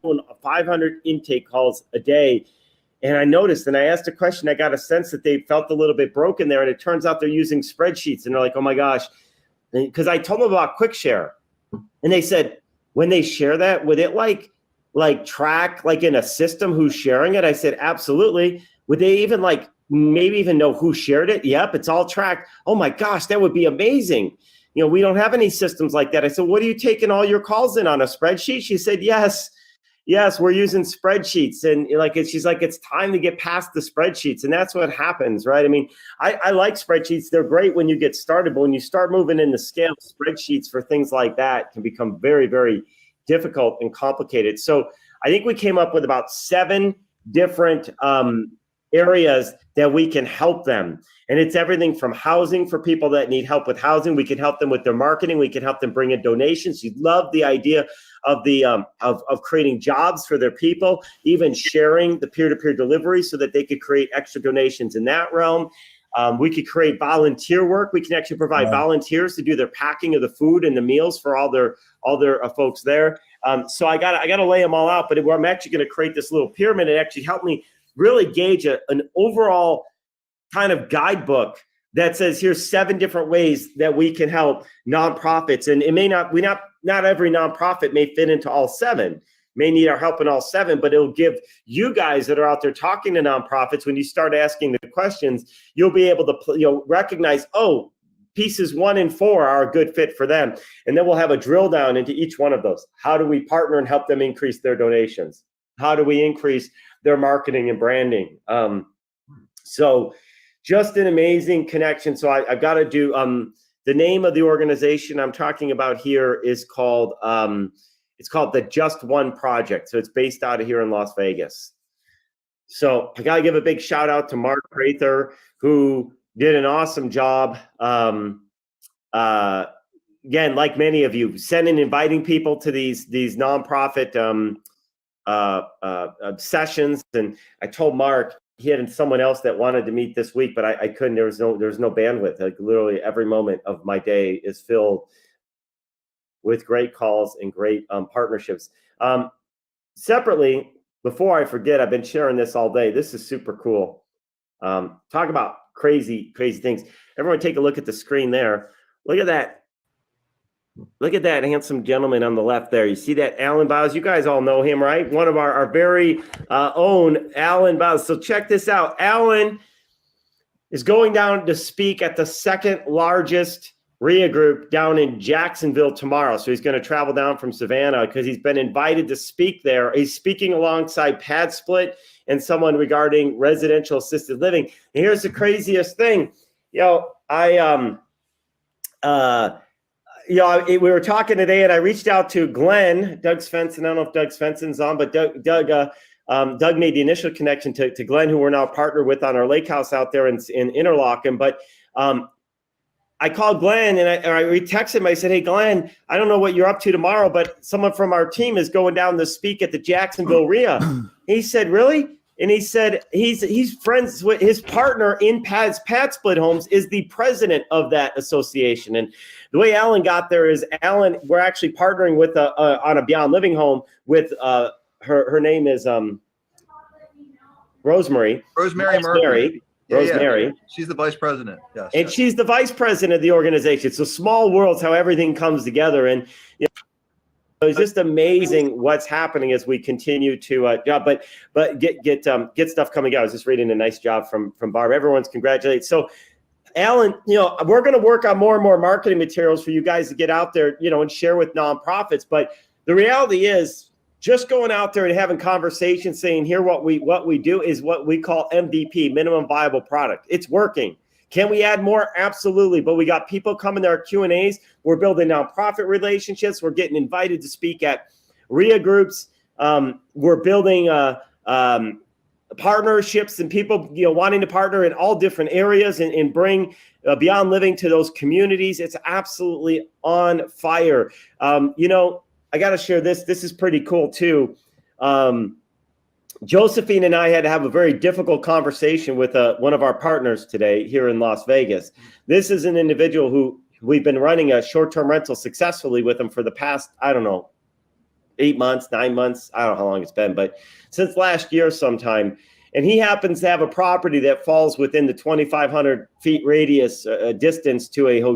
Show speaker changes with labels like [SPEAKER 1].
[SPEAKER 1] Doing 500 intake calls a day. And I noticed, and I asked a question, I got a sense that they felt a little bit broken there. And it turns out they're using spreadsheets. And they're like, oh my gosh. Because I told them about QuickShare. And they said, when they share that, would it like track like in a system who's sharing it? I said, absolutely. Would they even like maybe even know who shared it? Yep, it's all tracked. Oh my gosh, that would be amazing. You know, we don't have any systems like that. I said, what are you taking all your calls in on a spreadsheet? She said, yes, we're using spreadsheets. And she's like, it's time to get past the spreadsheets. And that's what happens, right? I mean, I like spreadsheets. They're great when you get started, but when you start moving in the scale, spreadsheets for things like that can become very, very difficult and complicated. So I think we came up with about 7 different areas that we can help them. And it's everything from housing for people that need help with housing. We can help them with their marketing. We can help them bring in donations. You love the idea of the of creating jobs for their people, even sharing the peer-to-peer delivery so that they could create extra donations in that realm. We could create volunteer work. We can actually provide volunteers to do their packing of the food and the meals for all their folks there. So I gotta lay them all out. But I'm actually going to create this little pyramid and actually help me really gauge an overall kind of guidebook that says here's 7 different ways that we can help nonprofits. And it may not every nonprofit may fit into all 7. May need our help in all 7, but it'll give you guys that are out there talking to nonprofits, when you start asking the questions, you'll be able to recognize, oh, pieces 1 and 4 are a good fit for them. And then we'll have a drill down into each one of those. How do we partner and help them increase their donations? How do we increase their marketing and branding? So just an amazing connection. So I've got to do, the name of the organization I'm talking about here is called, it's called the Just One Project. So it's based out of here in Las Vegas. So I got to give a big shout out to Mark Prather, who did an awesome job. Again, like many of you, inviting people to these nonprofit sessions. And I told Mark he had someone else that wanted to meet this week, but I couldn't. There was no bandwidth. Like literally every moment of my day is filled with great calls and great partnerships. Separately, before I forget, I've been sharing this all day. This is super cool. Talk about crazy things. Everyone take a look at the screen there. Look at that. Look at that handsome gentleman on the left there. You see that? Alan Bowes. You guys all know him, right? One of our very own Alan Bowes. So check this out. Alan is going down to speak at the 2nd largest REI group down in Jacksonville tomorrow. So he's going to travel down from Savannah because he's been invited to speak there. He's speaking alongside Pad Split and someone regarding residential assisted living. And here's the craziest thing. We were talking today, and I reached out to Glenn, Doug Svensson. I don't know if Doug Svensson's on, but Doug made the initial connection to Glenn, who we're now partnered with on our lake house out there in Interlaken. But I called Glenn and I texted him. I said, hey, Glenn, I don't know what you're up to tomorrow, but someone from our team is going down to speak at the Jacksonville REI. He said, really? And he said he's friends with his partner in Pad Split Homes is the president of that association. And the way Alan got there is we're actually partnering with on a Beyond Living home with her name is Rosemary.
[SPEAKER 2] Rosemary.
[SPEAKER 1] Yeah.
[SPEAKER 2] She's the vice president. Yes.
[SPEAKER 1] And she's the vice president of the organization. So small worlds, how everything comes together. And it's just amazing what's happening as we continue to but get stuff coming out. I was just reading a nice job from Barb. Everyone's congratulated. So Alan, we're going to work on more and more marketing materials for you guys to get out there, and share with nonprofits. But the reality is, just going out there and having conversations, saying here what we do is what we call MVP, minimum viable product. It's working. Can we add more? Absolutely. But we got people coming to our Q&As. We're building nonprofit relationships. We're getting invited to speak at REI groups. We're building partnerships and people, wanting to partner in all different areas and bring Beyond Living to those communities. It's absolutely on fire. I got to share this. This is pretty cool too. Josephine and I had to have a very difficult conversation with one of our partners today here in Las Vegas. This is an individual who we've been running a short-term rental successfully with him for the past, 8 months, 9 months. I don't know how long it's been, but since last year sometime. And he happens to have a property that falls within the 2,500 feet radius distance to a hotel.